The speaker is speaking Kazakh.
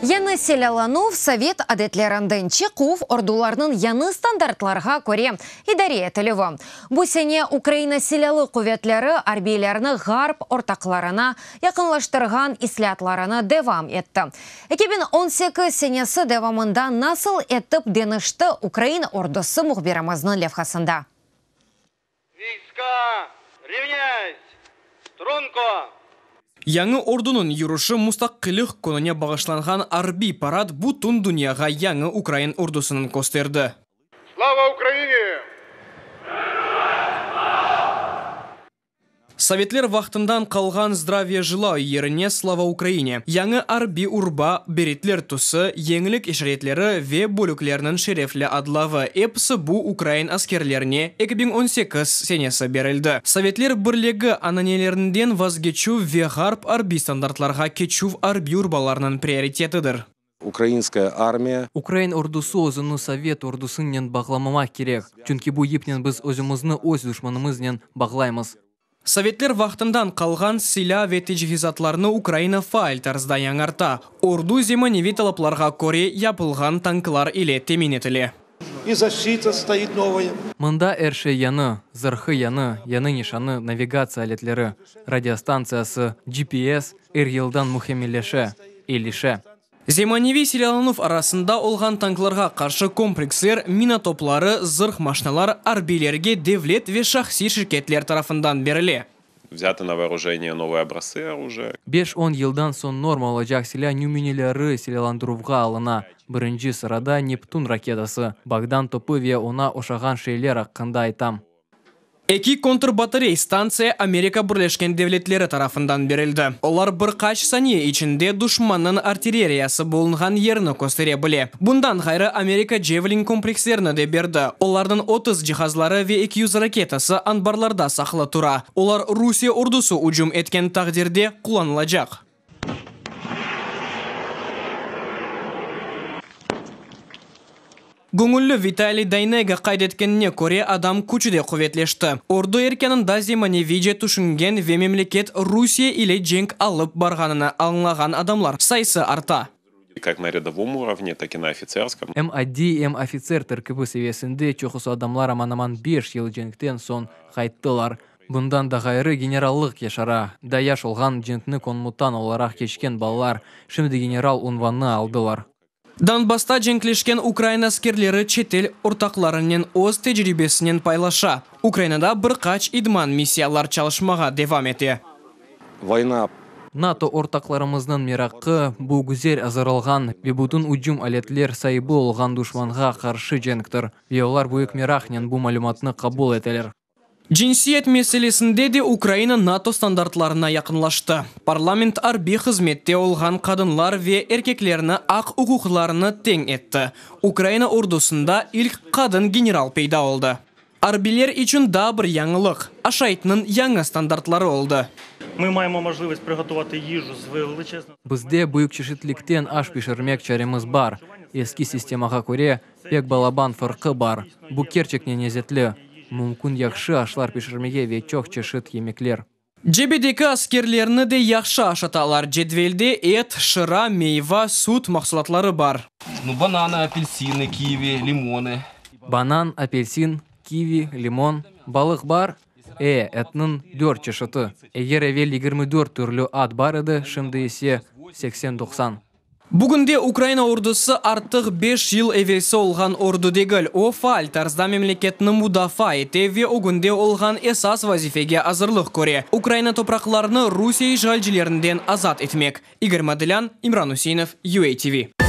Яны селяланув Совет әдетлерінден чекув ордуларның яны стандартларға көре идаре етілігі. Бұсене Украина селялы куветлері арбейлеріні ғарп ортақларына якынлаштырған ислатларына девам етті. 2018 сенесі девамында насыл етіп денішті Украина ордысы мұхбирамызның левхасында. Війська, рівняйсь! Струнко! Яңы ордунун юрушы мустаққилық күніне бағышланған арби парад бұтын дүнияға яңы Украин ордусының көстерді. Слава Украине! Советлер вақтындан қалған здравия жылау еріне слава Украине. Яңы арби урба беретлер тусы, еңілік ешіретлері ве бөліклерінің шерефлі адлавы эпсы бұ Украин аскерлеріне 2018 сенесі берілді. Советлер бірлегі ананелерінден вазгечу ве ғарп арби стандартларға кечув арби урбаларының приоритетідір. Украинская армия. Украин ордусу озыны совет ордусыннен бағламама керек. Чүнки бұ епнен біз өзімізні өз дұшманымызнен бағлаймыз. Советлер вақтындан қалған сила ве тежихизатларны Украина файл тарзда яңарта. Орду земаневи талапларға көре япылған танкылар иле теменетілі. И защита стоит новая. Мында әрші яны, зырхы яны нишаны навигация алетлері, радиостанциясы, GPS, елдан мұхемелеші, еліші. Земаневи селяланув арасында олған танкларға қаршы комплекслер, мина топлары, зырх машиналар арбилерге девлет ве шахси шirketlер тарафындан беріле. Взяты на вооружение новые образцы оружия. 5-10 елдан сон норма олacak silah нюминелері селяландыруға алына. Бірінші сырада Нептун ракетасы, Богдан топы ве она ошаған шейлер аққында айтам. Эки контрбатарей станция Америка Бірлешкен Девлетлері тарафындан берілді. Олар бір қач сане içinde душманның артиллериясы болынған еріні көстере біле. Бұндан ғайры Америка Джевелин комплекстеріні де берді. Олардың 30 жихазлары ве 200 ракетасы анбарларда сақлы тұра. Олар Русия ордусы ұжым еткен тағдерде құланылacak. Гуңуллы Виталий Дайнега қайдеткеніне көре адам күчіде құветлешті. Орду еркенінде земаневиже түшінген ве мемлекет Русия или женг алып барғанына аңлаған адамлар сайсы арта. Как на рядовом уровне, так и на офицерском. М1 офицер тіркібі севесінде чоқысы адамлар аманаман 5 ел женгтен сон қайттылар. Бұндан да ғайры генераллық ешара. Даяш олған жентіні конмутан оларақ кешкен балалар, шымды генерал унванны алдылар. Донбасста женклешкен Украина аскерлері четел ортақларының өз тәжірибесінен пайлаша. Украинада бір қач идман миссиялар çalışmaға девам ете. Война. НАТО ортақларымыздың мерақы бұл гүзер азырылған бебутын ұджым алетлер сайыбы олған душманға қаршы женктір. Олар бұйық мерақнен бұл малюматны қабыл етелер. Cinsiyet meselesinde de Ukraina NATO standartlarına yakınlaştı. Parlament arbi hizmette olgan kadınlar ve erkeklerine aq hukuklarını ten etti. Ukraina ordusunda ilk kadın general peyda oldu. Arbiler için da bir yanılıq. Aşaytının yanı standartları oldu. Ми маємо можливість приготувати їжу з величезним. Бізде бұйық чешітліктен аш пішірмек чареміз бар. Ескі системаға көре пек балабан фырқы бар. Бұ керчекне незетлі. Мүмкін яқшы ашлар пішірмеге вечок чешіт емеклер. Cebedeki askerlerini de yaxşı aşatalar. Cedvelde et, şıra, meyve, süt mahsulatları var. Бананы, апельсины, киви, лимоны. Банан, апельсин, киви, лимон. Балық бар. Этнің 4 чешіті. Егер әвел 24 түрлі ат бар еді, шымды есе 80-90. Бүгінде Украина ордусы артық 5 yıl evvelsi olған ordu degil. O faal tarzda memleketini mudafa ete ve o günde olған esas vazifege hazırlık köre. Ukraina topraklarını Rusya işgalcilerinden azat etmek. Igor Madilyan, İmran Hüseyinov, UATV.